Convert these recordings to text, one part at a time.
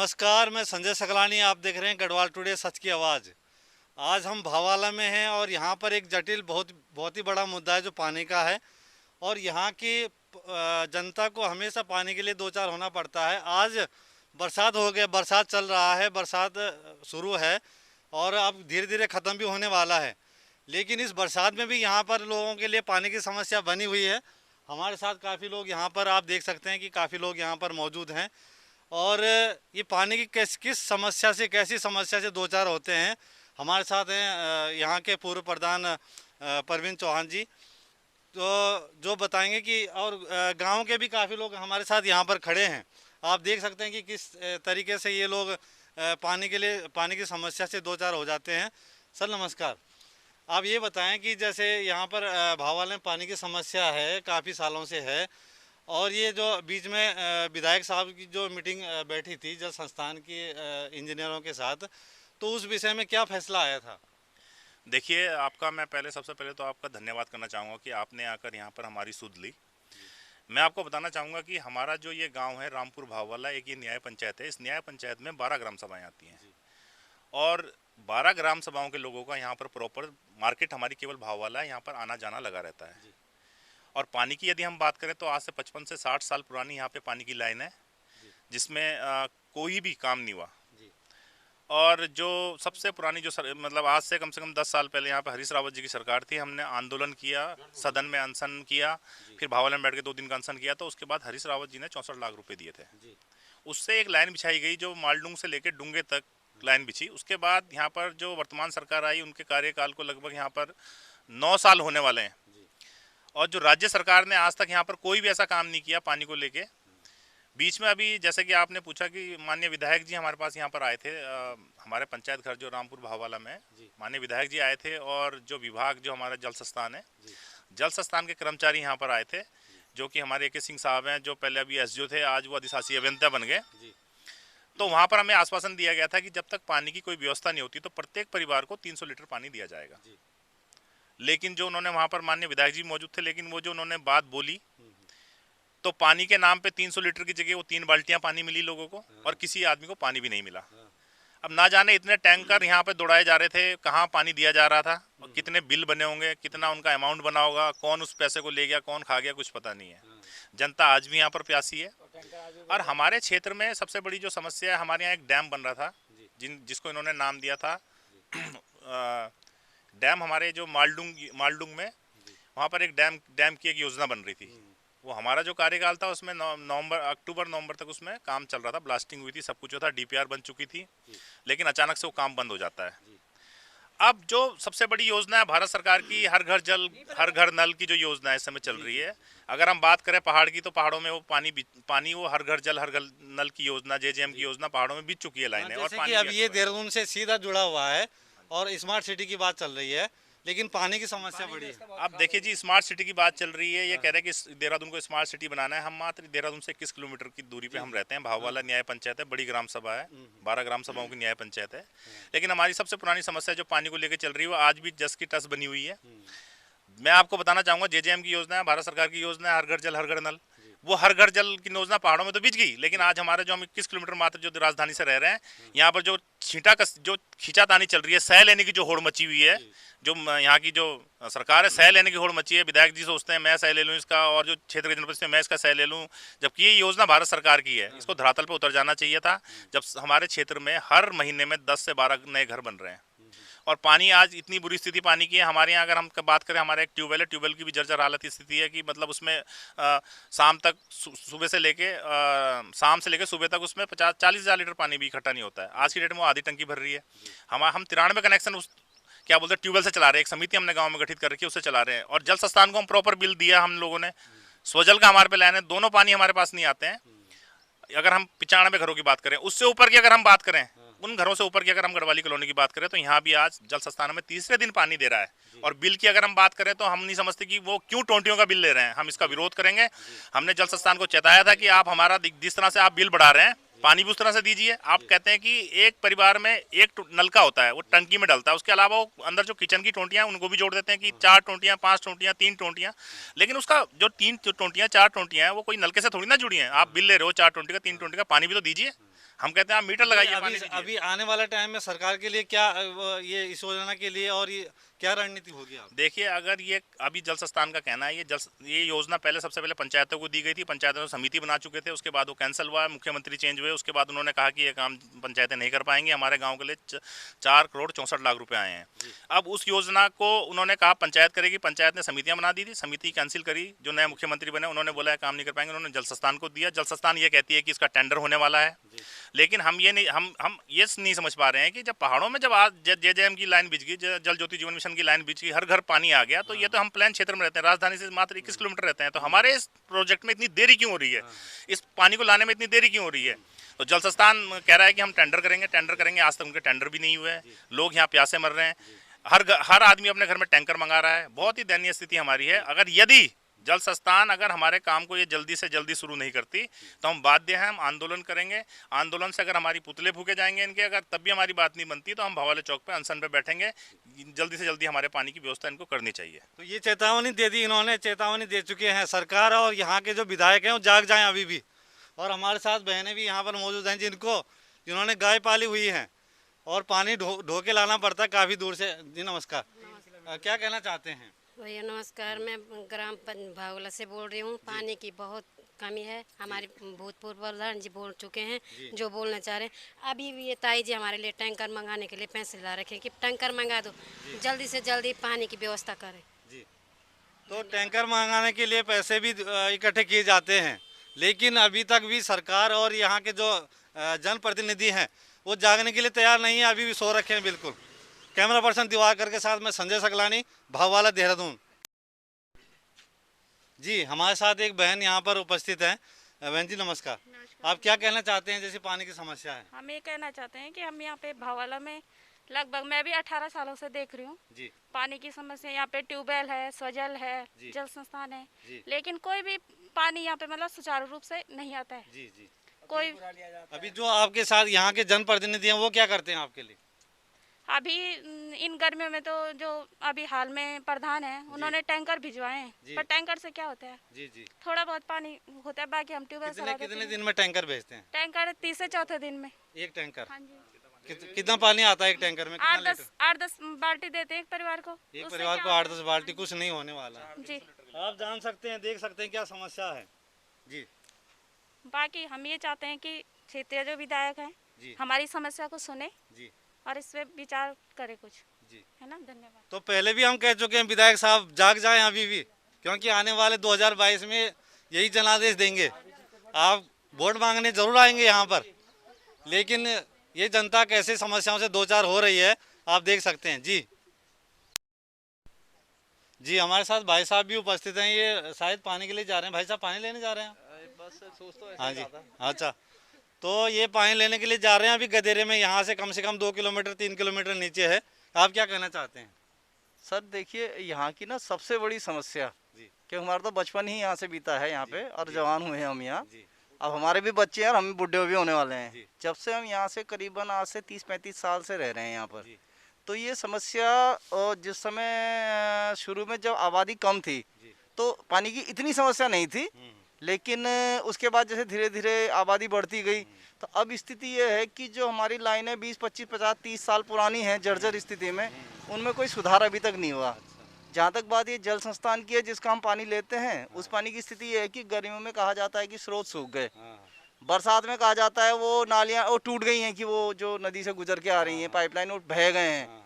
नमस्कार, मैं संजय सकलानी। आप देख रहे हैं गढ़वाल टुडे सच की आवाज़। आज हम भावाला में हैं और यहाँ पर एक जटिल बहुत बहुत ही बड़ा मुद्दा है जो पानी का है। और यहाँ की जनता को हमेशा पानी के लिए दो चार होना पड़ता है। आज बरसात हो गया, बरसात चल रहा है, बरसात शुरू है और अब धीरे धीरे ख़त्म भी होने वाला है। लेकिन इस बरसात में भी यहाँ पर लोगों के लिए पानी की समस्या बनी हुई है। हमारे साथ काफ़ी लोग यहाँ पर, आप देख सकते हैं कि काफ़ी लोग यहाँ पर मौजूद हैं। और ये पानी की किस समस्या से, कैसी समस्या से दो चार होते हैं। हमारे साथ हैं यहाँ के पूर्व प्रधान परवीन चौहान जी, तो जो बताएंगे कि और गांव के भी काफ़ी लोग हमारे साथ यहाँ पर खड़े हैं। आप देख सकते हैं कि किस तरीके से ये लोग पानी के लिए, पानी की समस्या से दो चार हो जाते हैं। सर नमस्कार। आप ये बताएं कि जैसे यहाँ पर भावाल में पानी की समस्या है, काफ़ी सालों से है। और ये जो बीच में विधायक साहब की जो मीटिंग बैठी थी जल संस्थान के इंजीनियरों के साथ, तो उस विषय में क्या फैसला आया था? देखिए, आपका मैं पहले सबसे पहले तो आपका धन्यवाद करना चाहूँगा कि आपने आकर यहाँ पर हमारी सुध ली। मैं आपको बताना चाहूँगा कि हमारा जो ये गांव है रामपुर भाववाला, एक ये न्याय पंचायत है। इस न्याय पंचायत में 12 ग्राम सभाएं आती हैं और 12 ग्राम सभाओं के लोगों का यहाँ पर प्रॉपर मार्केट हमारी केवल भाववाला है, यहाँ पर आना जाना लगा रहता है। और पानी की यदि हम बात करें तो आज से 55 से 60 साल पुरानी यहाँ पे पानी की लाइन है, जिसमें कोई भी काम नहीं हुआ। और जो सबसे पुरानी मतलब आज से कम 10 साल पहले यहाँ पे हरीश रावत जी की सरकार थी। हमने आंदोलन किया, सदन में अनशन किया, फिर भावल में बैठ के 2 दिन का अनशन किया। तो उसके बाद हरीश रावत जी ने 64 लाख रुपए दिए थे। उससे एक लाइन बिछाई गई जो मालडूंग से लेकर डूंगे तक लाइन बिछी। उसके बाद यहाँ पर जो वर्तमान सरकार आई, उनके कार्यकाल को लगभग यहाँ पर 9 साल होने वाले हैं। और जो राज्य सरकार ने आज तक यहाँ पर कोई भी ऐसा काम नहीं किया पानी को लेके। बीच में अभी जैसे कि आपने पूछा कि माननीय विधायक जी हमारे पास यहाँ पर आए थे, हमारे पंचायत घर जो रामपुर भाववाला में, माननीय विधायक जी आए थे। और जो विभाग जो हमारा जल संस्थान है, जल संस्थान के कर्मचारी यहाँ पर आए थे, जो कि हमारे AK सिंह साहब हैं, जो पहले अभी SDO थे, आज वो अधिशासी अभियंता बन गए। तो वहाँ पर हमें आश्वासन दिया गया था कि जब तक पानी की कोई व्यवस्था नहीं होती तो प्रत्येक परिवार को 300 लीटर पानी दिया जाएगा। लेकिन जो उन्होंने वहाँ पर, माननीय विधायक जी मौजूद थे, लेकिन वो जो उन्होंने बात बोली, तो पानी के नाम पे 300 लीटर की जगह वो 3 बाल्टियां पानी मिली लोगों को, और किसी आदमी को पानी भी नहीं मिला। अब ना जाने इतने टैंकर यहाँ पे दौड़ाए जा रहे थे, कहाँ पानी दिया जा रहा था, और कितने बिल बने होंगे, कितना उनका अमाउंट बना होगा, कौन उस पैसे को ले गया, कौन खा गया, कुछ पता नहीं है। जनता आज भी यहाँ पर प्यासी है। और हमारे क्षेत्र में सबसे बड़ी जो समस्या है, हमारे यहाँ एक डैम बन रहा था, जिसको इन्होंने नाम दिया था डैम। हमारे जो मालडुंग में वहाँ पर एक डैम की एक योजना बन रही थी। वो हमारा जो कार्यकाल था उसमें अक्टूबर नवंबर तक उसमें काम चल रहा था, ब्लास्टिंग हुई थी, सब कुछ था, DPR बन चुकी थी। लेकिन अचानक से वो काम बंद हो जाता है। अब जो सबसे बड़ी योजना है भारत सरकार की, हर घर जल हर घर नल की जो योजना है इस समय चल रही है। अगर हम बात करें पहाड़ की, तो पहाड़ों में वो पानी वो हर घर जल हर घर नल की योजना, JJM की योजना पहाड़ों में बीत चुकी है लाइनें। और पानी अब ये देहरादून से सीधा जुड़ा हुआ है और स्मार्ट सिटी की बात चल रही है, लेकिन पानी की समस्या बड़ी है। अब देखिए जी, स्मार्ट सिटी की बात चल रही है। ये कह रहे हैं कि देहरादून को स्मार्ट सिटी बनाना है। हम मात्र देहरादून से 21 किलोमीटर की दूरी पे हम रहते हैं। भाववाला न्याय पंचायत है, बड़ी ग्राम सभा है, 12 ग्राम सभाओं की न्याय पंचायत है। लेकिन हमारी सबसे पुरानी समस्या जो पानी को लेकर चल रही है, वो आज भी जस की तस बनी हुई है। मैं आपको बताना चाहूंगा, JJM की योजना है, भारत सरकार की योजना है, हर घर जल हर घर नल। वो हर घर जल की योजना पहाड़ों में तो बिछ गई, लेकिन आज हमारे जो हम 21 किलोमीटर मात्र जो राजधानी से रह रहे हैं, यहाँ पर जो जो खींचातानी चल रही है, सह लेने की जो होड़ मची हुई है, जो यहाँ की जो सरकार है, सह लेने की होड़ मची है। विधायक जी सोचते हैं मैं सह ले लूँ इसका, और जो क्षेत्र के जनप्रतिनिधि मैं इसका सह ले लूँ, जबकि ये योजना भारत सरकार की है। इसको धरातल पर उतर जाना चाहिए था। जब हमारे क्षेत्र में हर महीने में 10 से 12 नए घर बन रहे हैं, और पानी आज इतनी बुरी स्थिति पानी की है। हमारे यहाँ अगर हम बात करें, हमारा एक ट्यूबवेल है, ट्यूबवेल की भी जर्जर हालत स्थिति है कि मतलब उसमें शाम तक, सुबह से लेके शाम से लेके सुबह तक उसमें 40 हज़ार लीटर पानी भी इकट्ठा नहीं होता है। आज की डेट में वो आधी टंकी भर रही है। हम 93 कनेक्शन उस क्या बोलते हैं ट्यूबवेल से चला रहे हैं। एक समिति हमने गाँव में गठित कर रखी है, उससे चला रहे हैं। और जल संस्थान को हम प्रॉपर बिल दिया हम लोगों ने, स्वजल का हमारे पे लाइन है, दोनों पानी हमारे पास नहीं आते हैं। अगर हम 95 घरों की बात करें, उससे ऊपर की अगर हम बात करें, उन घरों से ऊपर की अगर हम गढ़वाली कॉलोनी की बात करें, तो यहाँ भी आज जल संस्थान में तीसरे दिन पानी दे रहा है। और बिल की अगर हम बात करें तो हम नहीं समझते कि वो क्यों टोंटियों का बिल ले रहे हैं। हम इसका विरोध करेंगे। हमने जल संस्थान को चेताया था कि आप हमारा जिस तरह से आप बिल बढ़ा रहे हैं, पानी भी उस तरह से दीजिए। आप कहते हैं कि एक परिवार में एक नलका होता है, वो टंकी में डलता है, उसके अलावा वो अंदर जो किचन की टोंटियां उनको भी जोड़ देते हैं कि 4 टोंटियां, 5 टोंटियां, 3 टोंटियां। लेकिन उसका जो 3 टोंटियां 4 टोंटियां हैं, वो कोई नलके से थोड़ी ना जुड़ी हैं। आप बिल ले रहे हो 4 टोंटी का, 3 टोंटी का, पानी भी तो दीजिए। हम कहते हैं आप मीटर लगाइए, पानी अभी दीजिए। अभी आने वाले टाइम में सरकार के लिए क्या ये इस योजना के लिए और ये क्या रणनीति होगी आप? देखिए, अगर ये अभी जल संस्थान का कहना है, ये योजना पहले सबसे पहले पंचायतों को दी गई थी, पंचायतों समिति बना चुके थे, उसके बाद वो कैंसिल हुआ, मुख्यमंत्री चेंज हुए, उसके बाद उन्होंने कहा कि ये काम पंचायतें नहीं कर पाएंगी, हमारे गांव के लिए 4 करोड़ 64 लाख रुपए आए हैं। अब उस योजना को उन्होंने कहा पंचायत करेगी, पंचायत ने समितियां बना दी थी, समिति कैंसिल करी, जो नए मुख्यमंत्री बने उन्होंने बोला है काम नहीं कर पाएंगे, उन्होंने जल संस्थान को दिया। जल संस्थान ये कहती है कि इसका टेंडर होने वाला है, लेकिन हम ये नहीं समझ पा रहे हैं कि जब पहाड़ों में जब आज JJM की लाइन बिछ गई, जल ज्योति जीवन मिशन की लाइन बिछ गई, हर घर पानी आ गया, तो ये तो हम प्लेन क्षेत्र में रहते हैं, राजधानी से मात्र 21 किलोमीटर रहते हैं, तो हमारे इस प्रोजेक्ट में इतनी देरी क्यों हो रही है, इस पानी को लाने में इतनी देरी क्यों हो रही है? तो जल संस्थान कह रहा है कि हम टेंडर करेंगे, आज तक उनके टेंडर भी नहीं हुए हैं, लोग यहाँ प्यासे मर रहे हैं, हर आदमी अपने घर में टैंकर मंगा रहा है, बहुत ही दयनीय स्थिति हमारी है। अगर यदि जल संस्थान अगर हमारे काम को ये जल्दी से जल्दी शुरू नहीं करती तो हम बाध्य हैं, हम आंदोलन करेंगे। आंदोलन से अगर हमारी पुतले फूके जाएंगे इनके, अगर तब भी हमारी बात नहीं बनती तो हम भवाले चौक पे अनशन पे बैठेंगे। जल्दी से जल्दी हमारे पानी की व्यवस्था इनको करनी चाहिए। तो ये चेतावनी दे दी, इन्होंने चेतावनी दे चुके हैं सरकार, और यहाँ के जो विधायक हैं वो जाग जाएं अभी भी। और हमारे साथ बहनें भी यहाँ पर मौजूद हैं जिन्होंने गाय पाली हुई हैं और पानी ढो के लाना पड़ता है काफ़ी दूर से। जी नमस्कार, क्या कहना चाहते हैं? भैया नमस्कार, मैं ग्राम भावला से बोल रही हूँ। पानी की बहुत कमी है, हमारे भूतपूर्व प्रधान जी बोल चुके हैं जो बोलना चाह रहे हैं। अभी भी ये ताई जी हमारे लिए टैंकर मंगाने के लिए पैसे ला रखे कि टैंकर मंगा दो, जल्दी से जल्दी पानी की व्यवस्था करें जी। तो टैंकर मंगाने के लिए पैसे भी इकट्ठे किए जाते हैं, लेकिन अभी तक भी सरकार और यहाँ के जो जनप्रतिनिधि हैं वो जागने के लिए तैयार नहीं है, अभी भी सो रखे हैं बिल्कुल। कैमरा पर्सन दिवाकर के साथ मैं संजय सकलानी, भाववाला, देहरादून। जी, हमारे साथ एक बहन यहाँ पर उपस्थित हैं। बहन जी नमस्कार, आप क्या कहना चाहते हैं जैसे पानी की समस्या है? हम ये कहना चाहते हैं कि हम यहाँ पे भावाला में लगभग मैं भी 18 सालों से देख रही हूँ जी। पानी की समस्या। यहाँ पे ट्यूबवेल है, स्वजल है, जल संस्थान है, जी। लेकिन कोई भी पानी यहाँ पे मतलब सुचारू रूप से नहीं आता है। जी जी। कोई अभी जो आपके साथ यहाँ के जनप्रतिनिधि हैं वो क्या करते हैं आपके लिए? अभी इन गर्मियों में तो जो अभी हाल में प्रधान है उन्होंने टैंकर भिजवाए हैं, पर टैंकर से क्या होता है? जी जी। थोड़ा बहुत पानी होता है, बाकी हम ट्यूबवेल से कितने दिन में टैंकर भेजते हैं? टैंकर 30 से चौथे दिन में एक टैंकर? हाँ जी। कितना पानी आता है एक टैंकर में? 8-10 बाल्टी देते हैं एक परिवार को। एक परिवार को 8-10 बाल्टी, कुछ नहीं होने वाला जी। आप जान सकते हैं, देख सकते हैं क्या समस्या है जी। बाकी हम ये चाहते हैं कि क्षेत्रीय जो विधायक हैं हमारी समस्या को सुने जी और इस पे विचार करे कुछ जी, है ना। धन्यवाद। तो पहले भी हम कह चुके हैं विधायक साहब जाग जाएं अभी भी, क्योंकि आने वाले 2022 में यही जनादेश देंगे। आप वोट मांगने जरूर आएंगे यहाँ पर, लेकिन ये जनता कैसे समस्याओं से दो चार हो रही है आप देख सकते हैं जी। जी, हमारे साथ भाई साहब भी उपस्थित हैं, ये शायद पानी के लिए जा रहे हैं। भाई साहब पानी लेने जा रहे हैं? बस सोच तो हाँ जी। अच्छा, तो ये पानी लेने के लिए जा रहे हैं अभी गदेरे में, यहाँ से कम 2 किलोमीटर 3 किलोमीटर नीचे है। आप क्या कहना चाहते हैं? सर देखिए, यहाँ की ना सबसे बड़ी समस्या कि हमारा तो बचपन ही यहाँ से बीता है यहाँ पे, और जवान हुए हैं हम यहाँ। अब हमारे भी बच्चे हैं और हम भी बुढ़े भी होने वाले हैं। जब से हम यहाँ से करीबन आज से 30-35 साल से रह रहे हैं यहाँ पर, तो ये समस्या जिस समय शुरू में जब आबादी कम थी तो पानी की इतनी समस्या नहीं थी, लेकिन उसके बाद जैसे धीरे धीरे आबादी बढ़ती गई तो अब स्थिति ये है कि जो हमारी लाइनें 20, 25, 50, 30 साल पुरानी हैं जर्जर स्थिति में, उनमें कोई सुधार अभी तक नहीं हुआ। जहाँ तक बात ये जल संस्थान की है जिसका हम पानी लेते हैं, उस पानी की स्थिति ये है कि गर्मियों में कहा जाता है कि स्रोत सूख गए, बरसात में कहा जाता है वो नालियाँ वो टूट गई हैं कि वो जो नदी से गुजर के आ रही हैं पाइपलाइन वो बह गए हैं।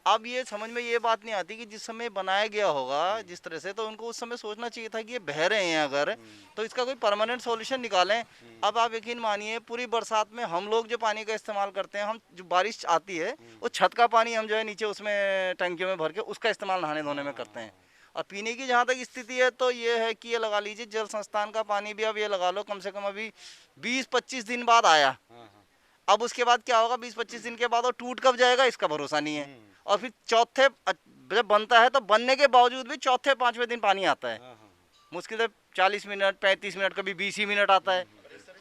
अब ये समझ में ये बात नहीं आती कि जिस समय बनाया गया होगा जिस तरह से, तो उनको उस समय सोचना चाहिए था कि ये बह रहे हैं अगर, तो इसका कोई परमानेंट सॉल्यूशन निकालें। अब आप यकीन मानिए पूरी बरसात में हम लोग जो पानी का इस्तेमाल करते हैं, हम जो बारिश आती है वो छत का पानी हम जो है नीचे उसमें टंकियों में भर के उसका इस्तेमाल नहाने धोने में करते हैं। और पीने की जहाँ तक स्थिति है तो ये है कि ये लगा लीजिए जल संस्थान का पानी भी अब ये लगा लो कम से कम अभी 20-25 दिन बाद आया। अब उसके बाद क्या होगा, 20-25 दिन के बाद वो टूट कब जाएगा इसका भरोसा नहीं है। और फिर चौथे जब बनता है तो बनने के बावजूद भी चौथे 5वें दिन पानी आता है, मुश्किल से 40 मिनट 35 मिनट, कभी 20 ही मिनट आता है।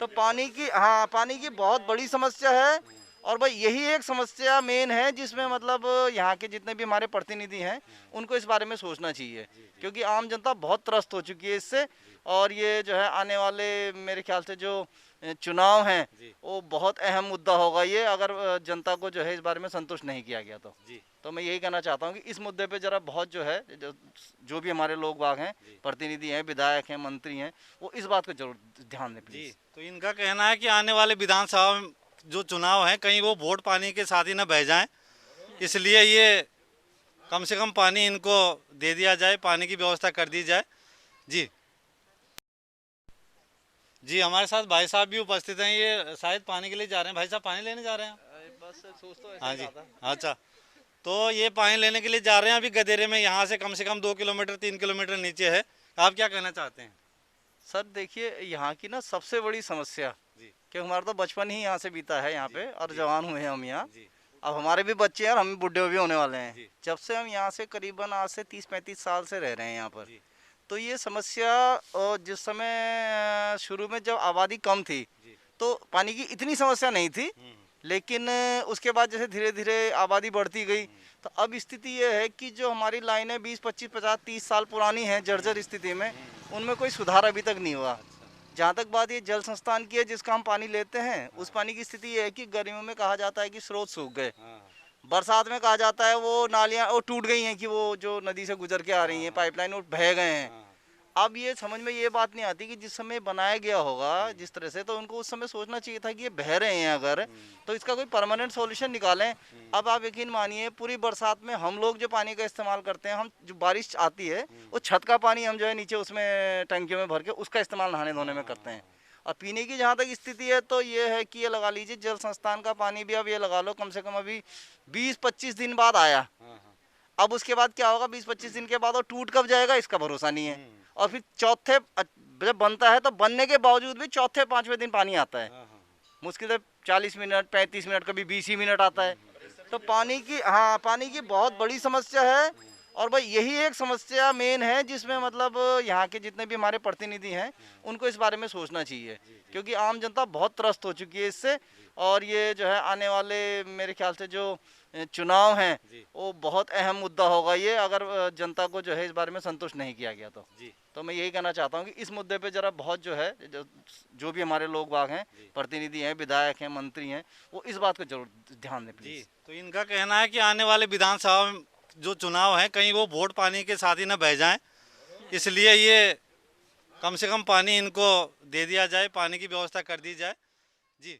तो पानी की पानी की बहुत बड़ी समस्या है। और भाई यही एक समस्या मेन है जिसमें मतलब यहाँ के जितने भी हमारे प्रतिनिधि हैं उनको इस बारे में सोचना चाहिए, क्योंकि आम जनता बहुत त्रस्त हो चुकी है इससे। और ये जो है आने वाले मेरे ख्याल से जो चुनाव हैं वो बहुत अहम मुद्दा होगा ये, अगर जनता को जो है इस बारे में संतुष्ट नहीं किया गया तो मैं यही कहना चाहता हूँ कि इस मुद्दे पे जरा बहुत जो है जो भी हमारे लोग बाग हैं, प्रतिनिधि हैं, विधायक हैं, मंत्री हैं, वो इस बात को जरूर ध्यान दें प्लीज। तो इनका कहना है कि आने वाले विधानसभा में जो चुनाव हैं कहीं वो वोट पानी के साथ ही न बह जाएं, इसलिए ये कम से कम पानी इनको दे दिया जाए, पानी की व्यवस्था कर दी जाए। जी जी, हमारे साथ भाई साहब भी उपस्थित हैं, ये शायद पानी के लिए जा रहे हैं। भाई साहब पानी लेने जा रहे हैं? बस सोच तो हाँ जी, अच्छा। तो ये पानी लेने के लिए जा रहे हैं अभी गदेरे में, यहाँ से कम 2 किलोमीटर 3 किलोमीटर नीचे है। आप क्या कहना चाहते हैं? सर देखिए, यहाँ की ना सबसे बड़ी समस्या कि हमारा तो बचपन ही यहाँ से बीता है यहाँ पे, और जवान हुए हैं हम यहाँ। अब हमारे भी बच्चे हैं और हम बुढ़े भी होने वाले हैं। जब से हम यहाँ से करीबन आज से 30-35 साल से रह रहे हैं यहाँ पर, तो ये समस्या जिस समय शुरू में जब आबादी कम थी तो पानी की इतनी समस्या नहीं थी, लेकिन उसके बाद जैसे धीरे धीरे आबादी बढ़ती गई तो अब स्थिति ये है कि जो हमारी लाइनें 20, 25, 50, 30 साल पुरानी हैं जर्जर स्थिति में, उनमें कोई सुधार अभी तक नहीं हुआ। जहाँ तक बात ये जल संस्थान की है जिसका हम पानी लेते हैं, उस पानी की स्थिति ये है कि गर्मियों में कहा जाता है कि स्रोत सूख गए, बरसात में कहा जाता है वो नालियाँ वो टूट गई हैं कि वो जो नदी से गुजर के आ रही हैं पाइपलाइन वो बह गए हैं। अब ये समझ में ये बात नहीं आती कि जिस समय बनाया गया होगा जिस तरह से, तो उनको उस समय सोचना चाहिए था कि ये बह रहे हैं अगर, तो इसका कोई परमानेंट सॉल्यूशन निकालें। अब आप यकीन मानिए पूरी बरसात में हम लोग जो पानी का इस्तेमाल करते हैं, हम जो बारिश आती है वो छत का पानी हम जो है नीचे उसमें टंकियों में भर के उसका इस्तेमाल नहाने धोने में करते हैं। और पीने की जहाँ तक स्थिति है तो ये है कि ये लगा लीजिए जल संस्थान का पानी भी अब ये लगा लो कम से कम अभी 20-25 दिन बाद आया। अब उसके बाद क्या होगा, 20-25 दिन के बाद वो टूट कब जाएगा इसका भरोसा नहीं है। और फिर चौथे जब बनता है तो बनने के बावजूद भी चौथे 5वें दिन पानी आता है, मुश्किल से 40 मिनट 35 मिनट कभी 20 ही मिनट आता है। तो पानी की बहुत बड़ी समस्या है। और भाई यही एक समस्या मेन है जिसमें मतलब यहाँ के जितने भी हमारे प्रतिनिधि हैं उनको इस बारे में सोचना चाहिए, क्योंकि आम जनता बहुत त्रस्त हो चुकी है इससे। और ये जो है आने वाले मेरे ख्याल से जो चुनाव हैं वो बहुत अहम मुद्दा होगा ये, अगर जनता को जो है इस बारे में संतुष्ट नहीं किया गया तो मैं यही कहना चाहता हूँ कि इस मुद्दे पे जरा बहुत जो है जो भी हमारे लोग बाग हैं, प्रतिनिधि हैं, विधायक हैं, मंत्री हैं, वो इस बात को जरूर ध्यान दें प्लीज। तो इनका कहना है कि आने वाले विधानसभा में जो चुनाव हैं कहीं वो वोट पानी के साथ ही न बह जाएं, इसलिए ये कम से कम पानी इनको दे दिया जाए, पानी की व्यवस्था कर दी जाए। जी।